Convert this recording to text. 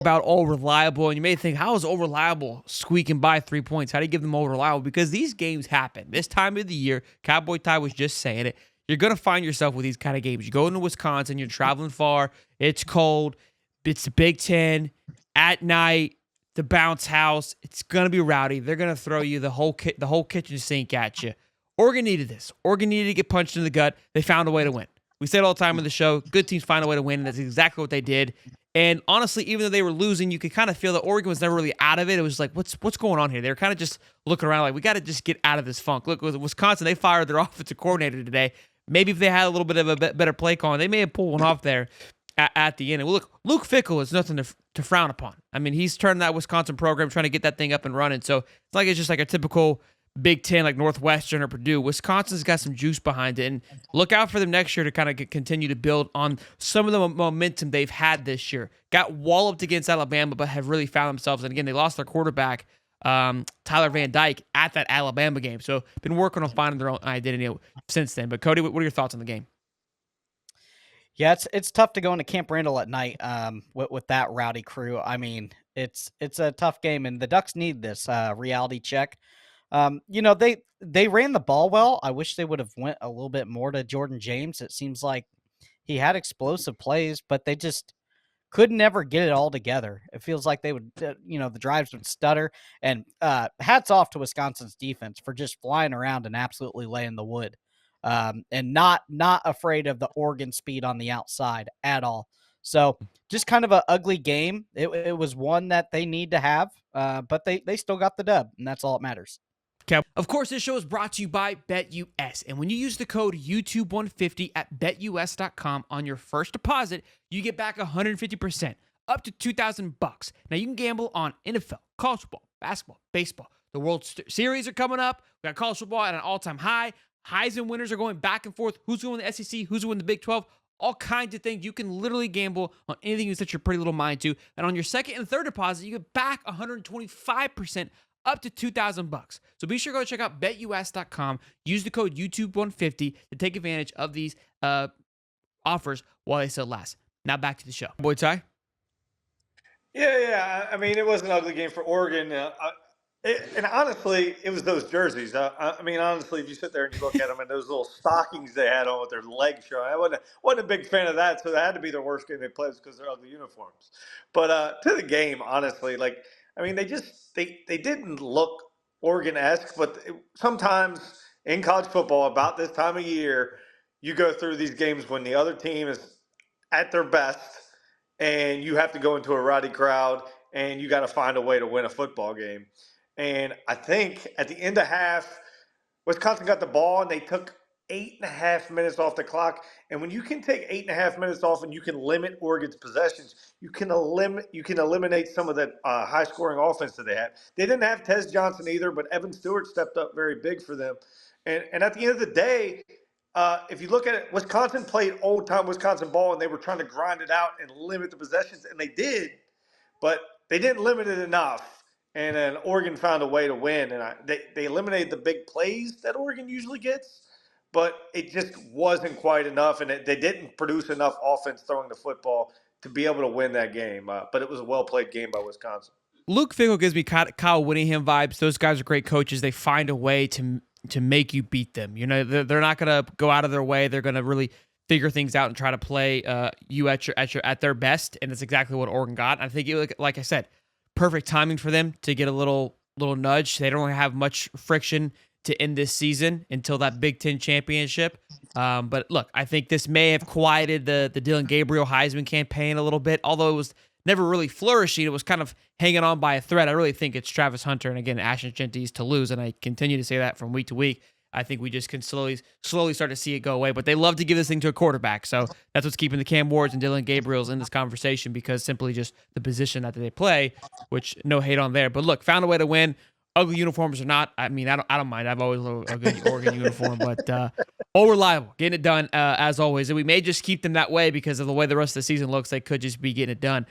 about all reliable, and you may think, how is all reliable squeaking by 3 points? How do you give them all reliable? Because these games happen this time of the year. Cowboy Ty was just saying it. You're going to find yourself with these kind of games. You go into Wisconsin, you're traveling far, it's cold, it's the Big Ten at night, the bounce house. It's going to be rowdy. They're going to throw you the whole kitchen sink at you. Oregon needed this. Oregon needed to get punched in the gut. They found a way to win. We say it all the time on the show. Good teams find a way to win, and that's exactly what they did. And honestly, even though they were losing, you could kind of feel that Oregon was never really out of it. It was like, what's going on here? They were kind of just looking around like, we got to just get out of this funk. Look, with Wisconsin, they fired their offensive coordinator today. Maybe if they had a little bit of a better play calling, they may have pulled one off there at the end. And look, Luke Fickell is nothing to frown upon. I mean, he's turned that Wisconsin program, trying to get that thing up and running. So it's just like a typical Big Ten, like Northwestern or Purdue. Wisconsin's got some juice behind it, and look out for them next year to kind of continue to build on some of the momentum they've had this year. Got walloped against Alabama, but have really found themselves. And again, they lost their quarterback, Tyler Van Dyke, at that Alabama game. So been working on finding their own identity since then. But Cody, what are your thoughts on the game? Yeah, it's tough to go into Camp Randall at night with that rowdy crew. I mean, it's a tough game, and the Ducks need this reality check. They ran the ball well. I wish they would have went a little bit more to Jordan James. It seems like he had explosive plays, but they just could never get it all together. It feels like they would, the drives would stutter. And hats off to Wisconsin's defense for just flying around and absolutely laying the wood, and not afraid of the Oregon speed on the outside at all. So just kind of an ugly game. It was one that they need to have, but they still got the dub, and that's all that matters. Of course, this show is brought to you by BetUS. And when you use the code YouTube150 at betus.com on your first deposit, you get back 150%, up to $2,000. Now, you can gamble on NFL, college football, basketball, baseball. The World Series are coming up. We got college football at an all-time high. Heisman winners are going back and forth. Who's going to the SEC? Who's going to the Big 12? All kinds of things. You can literally gamble on anything you set your pretty little mind to. And on your second and third deposit, you get back 125%, up to $2,000. So be sure to go check out betus.com. Use the code YouTube150 to take advantage of these offers while they still last. Now back to the show. Boy Ty? Yeah. I mean, it was an ugly game for Oregon. And honestly, it was those jerseys. I mean, honestly, if you sit there and you look at them and those little stockings they had on with their legs showing, I wasn't a big fan of that. So that had to be their worst game they played because they're ugly uniforms. But to the game, honestly, I mean, they didn't look Oregon-esque, but sometimes in college football, about this time of year, you go through these games when the other team is at their best, and you have to go into a rowdy crowd, and you got to find a way to win a football game. And I think at the end of half, Wisconsin got the ball, and they took 8.5 minutes off the clock. And when you can take 8.5 minutes off and you can limit Oregon's possessions, you can eliminate some of that high-scoring offense that they had. They didn't have Tez Johnson either, but Evan Stewart stepped up very big for them. And at the end of the day, if you look at it, Wisconsin played old-time Wisconsin ball, and they were trying to grind it out and limit the possessions, and they did, but they didn't limit it enough. And then Oregon found a way to win, and they eliminated the big plays that Oregon usually gets, but it just wasn't quite enough, and they didn't produce enough offense throwing the football to be able to win that game. But it was a well-played game by Wisconsin. Luke Fickell gives me Kyle Whittingham vibes. Those guys are great coaches. They find a way to make you beat them. They're not going to go out of their way. They're going to really figure things out and try to play you at their best, and that's exactly what Oregon got. I think, like I said, perfect timing for them to get a little nudge. They don't have much friction to end this season until that Big Ten championship. But look, I think this may have quieted the Dillon Gabriel Heisman campaign a little bit, although it was never really flourishing. It was kind of hanging on by a thread. I really think it's Travis Hunter and, again, Ashton Genty's to lose, and I continue to say that from week to week. I think we just can slowly start to see it go away. But they love to give this thing to a quarterback, so that's what's keeping the Cam Wards and Dillon Gabriels in this conversation, because simply just the position that they play, which no hate on there. But look, found a way to win. Ugly uniforms or not, I mean, I don't mind. I've always loved a good Oregon uniform, but all reliable, getting it done as always. And we may just keep them that way because of the way the rest of the season looks. They could just be getting it done.